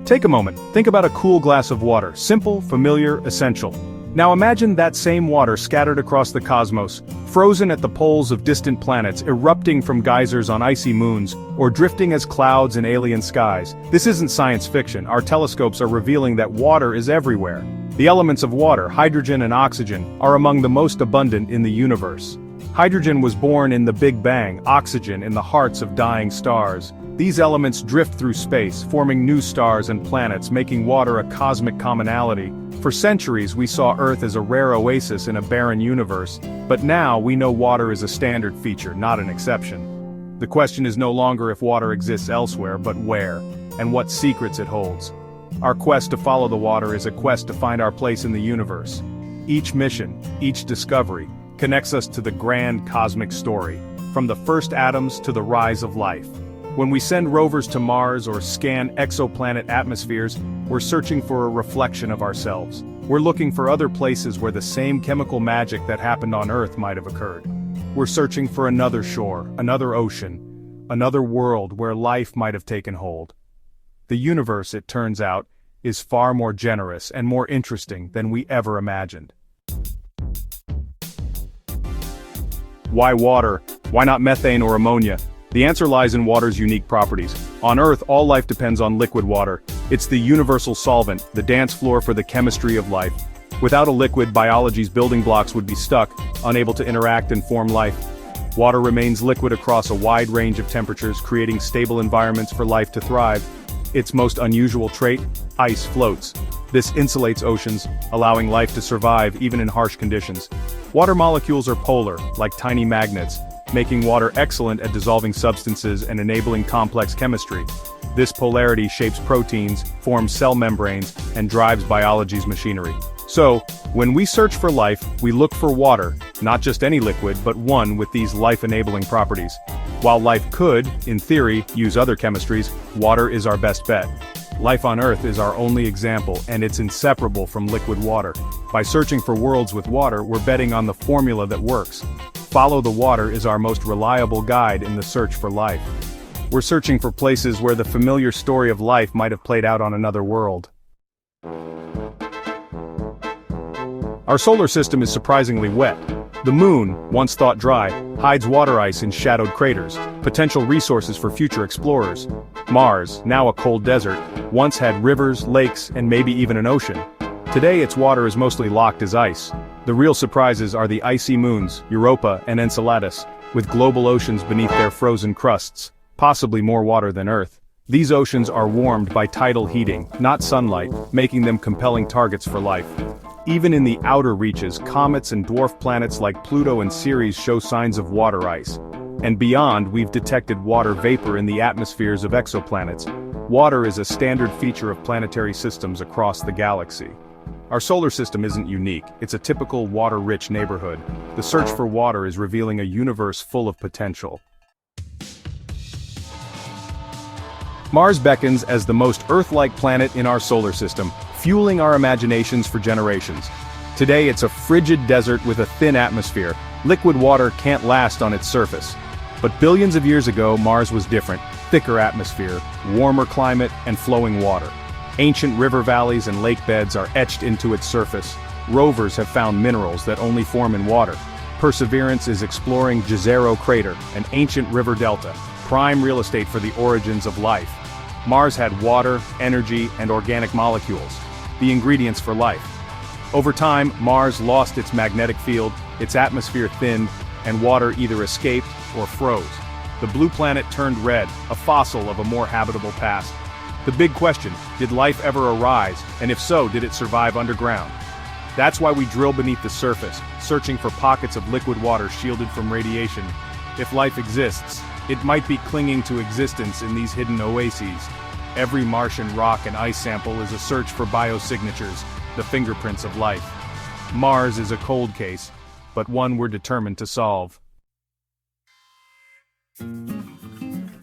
Take a moment, think about a cool glass of water, simple, familiar, essential. Now imagine that same water scattered across the cosmos, frozen at the poles of distant planets, erupting from geysers on icy moons, or drifting as clouds in alien skies. This isn't science fiction, our telescopes are revealing that water is everywhere. The elements of water, hydrogen and oxygen, are among the most abundant in the universe. Hydrogen was born in the Big Bang, oxygen in the hearts of dying stars. These elements drift through space, forming new stars and planets, making water a cosmic commonality. For centuries we saw Earth as a rare oasis in a barren universe, but now we know water is a standard feature, not an exception. The question is no longer if water exists elsewhere, but where, and what secrets it holds. Our quest to follow the water is a quest to find our place in the universe. Each mission, each discovery, connects us to the grand cosmic story, from the first atoms to the rise of life. When we send rovers to Mars or scan exoplanet atmospheres, we're searching for a reflection of ourselves. We're looking for other places where the same chemical magic that happened on Earth might have occurred. We're searching for another shore, another ocean, another world where life might have taken hold. The universe, it turns out, is far more generous and more interesting than we ever imagined. Why water? Why not methane or ammonia? The answer lies in water's unique properties. On Earth, all life depends on liquid water. It's the universal solvent, the dance floor for the chemistry of life. Without a liquid, biology's building blocks would be stuck, unable to interact and form life. Water remains liquid across a wide range of temperatures, creating stable environments for life to thrive. Its most unusual trait? Ice floats. This insulates oceans, allowing life to survive even in harsh conditions. Water molecules are polar, like tiny magnets, making water excellent at dissolving substances and enabling complex chemistry. This polarity shapes proteins, forms cell membranes, and drives biology's machinery. So, when we search for life, we look for water, not just any liquid, but one with these life-enabling properties. While life could, in theory, use other chemistries, water is our best bet. Life on Earth is our only example, and it's inseparable from liquid water. By searching for worlds with water, we're betting on the formula that works. Follow the Water is our most reliable guide in the search for life. We're searching for places where the familiar story of life might have played out on another world. Our solar system is surprisingly wet. The moon, once thought dry, hides water ice in shadowed craters, potential resources for future explorers. Mars, now a cold desert, once had rivers, lakes, and maybe even an ocean. Today its water is mostly locked as ice. The real surprises are the icy moons, Europa and Enceladus, with global oceans beneath their frozen crusts, possibly more water than Earth. These oceans are warmed by tidal heating, not sunlight, making them compelling targets for life. Even in the outer reaches, comets and dwarf planets like Pluto and Ceres show signs of water ice. And beyond, we've detected water vapor in the atmospheres of exoplanets. Water is a standard feature of planetary systems across the galaxy. Our solar system isn't unique, it's a typical water-rich neighborhood. The search for water is revealing a universe full of potential. Mars beckons as the most Earth-like planet in our solar system, fueling our imaginations for generations. Today it's a frigid desert with a thin atmosphere. Liquid water can't last on its surface. But billions of years ago, Mars was different. Thicker atmosphere, warmer climate, and flowing water. Ancient river valleys and lake beds are etched into its surface. Rovers have found minerals that only form in water. Perseverance is exploring Jezero Crater, an ancient river delta, prime real estate for the origins of life. Mars had water, energy, and organic molecules, the ingredients for life. Over time, Mars lost its magnetic field, its atmosphere thinned, and water either escaped or froze. The blue planet turned red, a fossil of a more habitable past. The big question, did life ever arise, and if so, did it survive underground? That's why we drill beneath the surface, searching for pockets of liquid water shielded from radiation. If life exists, it might be clinging to existence in these hidden oases. Every Martian rock and ice sample is a search for biosignatures, the fingerprints of life. Mars is a cold case, but one we're determined to solve.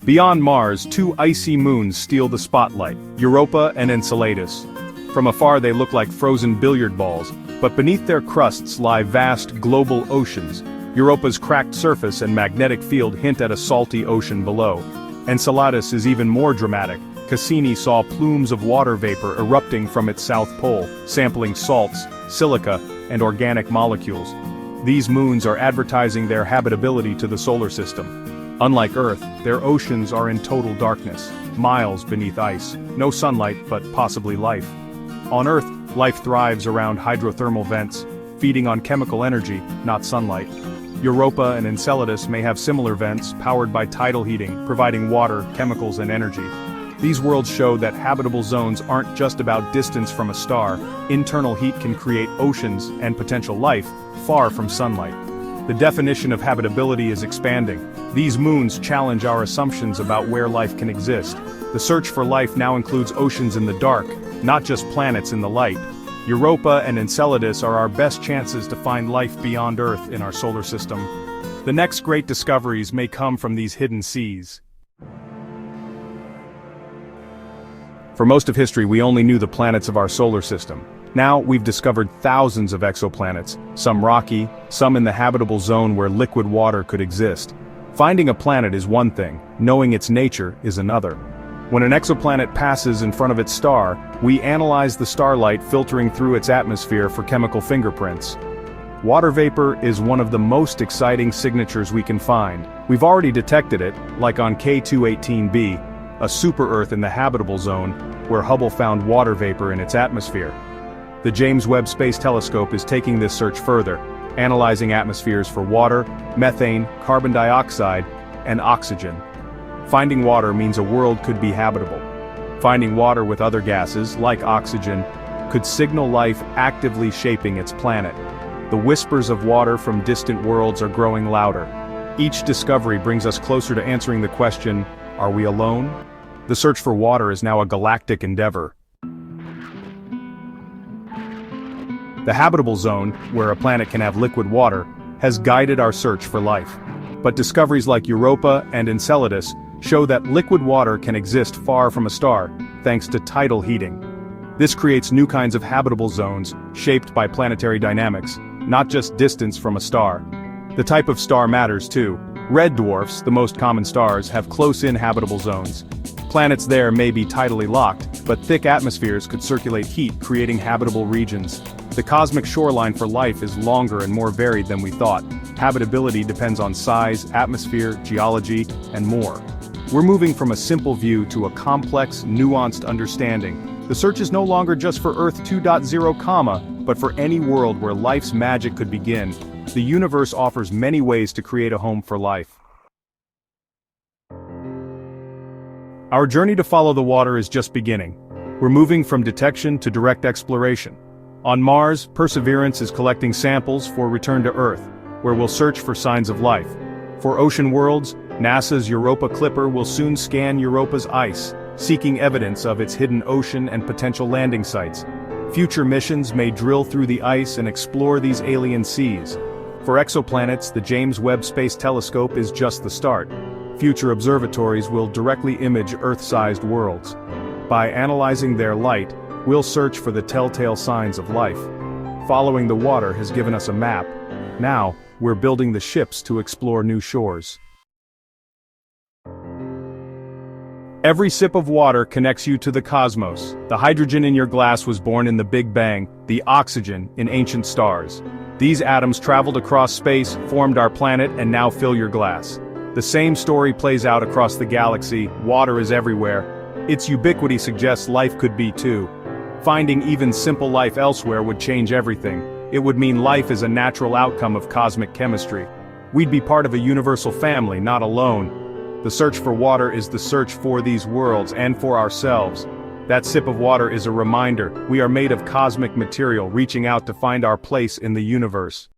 Beyond Mars, two icy moons steal the spotlight, Europa and Enceladus. From afar they look like frozen billiard balls, but beneath their crusts lie vast global oceans. Europa's cracked surface and magnetic field hint at a salty ocean below. Enceladus is even more dramatic, Cassini saw plumes of water vapor erupting from its south pole, sampling salts, silica, and organic molecules. These moons are advertising their habitability to the solar system. Unlike Earth, their oceans are in total darkness, miles beneath ice, no sunlight but possibly life. On Earth, life thrives around hydrothermal vents, feeding on chemical energy, not sunlight. Europa and Enceladus may have similar vents, powered by tidal heating, providing water, chemicals, and energy. These worlds show that habitable zones aren't just about distance from a star. Internal heat can create oceans and potential life far from sunlight. The definition of habitability is expanding. These moons challenge our assumptions about where life can exist. The search for life now includes oceans in the dark, not just planets in the light. Europa and Enceladus are our best chances to find life beyond Earth in our solar system. The next great discoveries may come from these hidden seas. For most of history, we only knew the planets of our solar system. Now, we've discovered thousands of exoplanets, some rocky, some in the habitable zone where liquid water could exist. Finding a planet is one thing, knowing its nature is another. When an exoplanet passes in front of its star, we analyze the starlight filtering through its atmosphere for chemical fingerprints. Water vapor is one of the most exciting signatures we can find. We've already detected it, like on K218b, a super-Earth in the habitable zone, where Hubble found water vapor in its atmosphere. The James Webb Space Telescope is taking this search further, analyzing atmospheres for water, methane, carbon dioxide, and oxygen. Finding water means a world could be habitable. Finding water with other gases, like oxygen, could signal life actively shaping its planet. The whispers of water from distant worlds are growing louder. Each discovery brings us closer to answering the question, are we alone? The search for water is now a galactic endeavor. The habitable zone, where a planet can have liquid water, has guided our search for life. But discoveries like Europa and Enceladus show that liquid water can exist far from a star, thanks to tidal heating. This creates new kinds of habitable zones, shaped by planetary dynamics, not just distance from a star. The type of star matters too. Red dwarfs, the most common stars, have close-in habitable zones. Planets there may be tidally locked, but thick atmospheres could circulate heat, creating habitable regions. The cosmic shoreline for life is longer and more varied than we thought. Habitability depends on size, atmosphere, geology, and more. We're moving from a simple view to a complex, nuanced understanding. The search is no longer just for Earth 2.0, but for any world where life's magic could begin. The universe offers many ways to create a home for life. Our journey to follow the water is just beginning. We're moving from detection to direct exploration. On Mars, Perseverance is collecting samples for return to Earth, where we'll search for signs of life. For ocean worlds, NASA's Europa Clipper will soon scan Europa's ice, seeking evidence of its hidden ocean and potential landing sites. Future missions may drill through the ice and explore these alien seas. For exoplanets, the James Webb Space Telescope is just the start. Future observatories will directly image Earth-sized worlds. By analyzing their light, we'll search for the telltale signs of life. Following the water has given us a map. Now, we're building the ships to explore new shores. Every sip of water connects you to the cosmos. The hydrogen in your glass was born in the Big Bang, the oxygen in ancient stars. These atoms traveled across space, formed our planet, and now fill your glass. The same story plays out across the galaxy. Water is everywhere. Its ubiquity suggests life could be too. Finding even simple life elsewhere would change everything. It would mean life is a natural outcome of cosmic chemistry. We'd be part of a universal family, not alone. The search for water is the search for these worlds and for ourselves. That sip of water is a reminder, we are made of cosmic material reaching out to find our place in the universe.